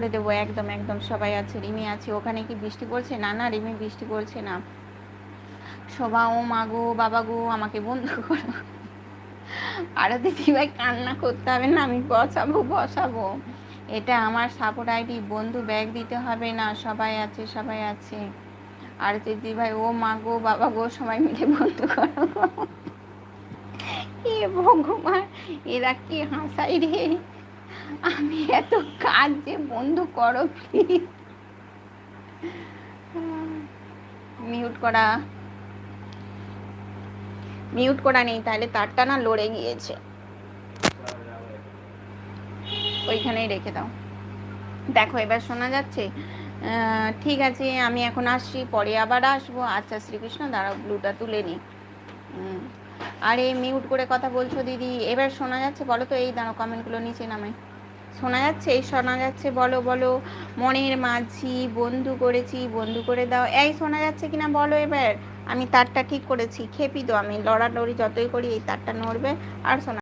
করে দেবো একদম একদম। সবাই আছে, রিমি আছে। ওখানে কি বৃষ্টি পড়ছে? না না রিমি, বৃষ্টি পড়ছে না। শোভা, ও মা গো বাবা গো, আমাকে বন্ধু করো। আরে দিদিভাই কান্না করতে হবে না, আমি বসাবো বসাবো। এটা আমার সাপোর্ট আইডি, বন্ধু ব্যাগ দিতে হবে না। সবাই আছে, সবাই আছে। আর দিদিভাই ও মা গো বাবা গো, সবাই মিলে বন্ধু করো। এ ভগবান, এরা কি হাসাই রে। আমি এত কাজ যে বন্ধু করো প্লিজ। মিউট করা, মিউট করা নেই, তাহলে তারটা না লড়ে গিয়েছে, ওইখানেই রেখে দাও। দেখো এবার শোনা যাচ্ছে? ঠিক আছে, আমি এখন আসছি, পরে আবার আসবো। আচ্ছা শ্রীকৃষ্ণ, দাঁড়াও ব্লুটা তুলে নি। আরে মিউট করে কথা বলছো দিদি, এবার শোনা যাচ্ছে বলো তো? এই দাঁড়াও, কমেন্টগুলো নিচে নামে। শোনা যাচ্ছে? এই শোনা যাচ্ছে, বলো বলো। মনের মাঝি বন্ধু করেছি, বন্ধু করে দাও। এই শোনা যাচ্ছে কিনা বলো এবার। আমি তারটা ঠিক করেছি, খেপি তো আমি, লড়ালড়ি যতই করি এই তারটা নড়বে। আর শোনা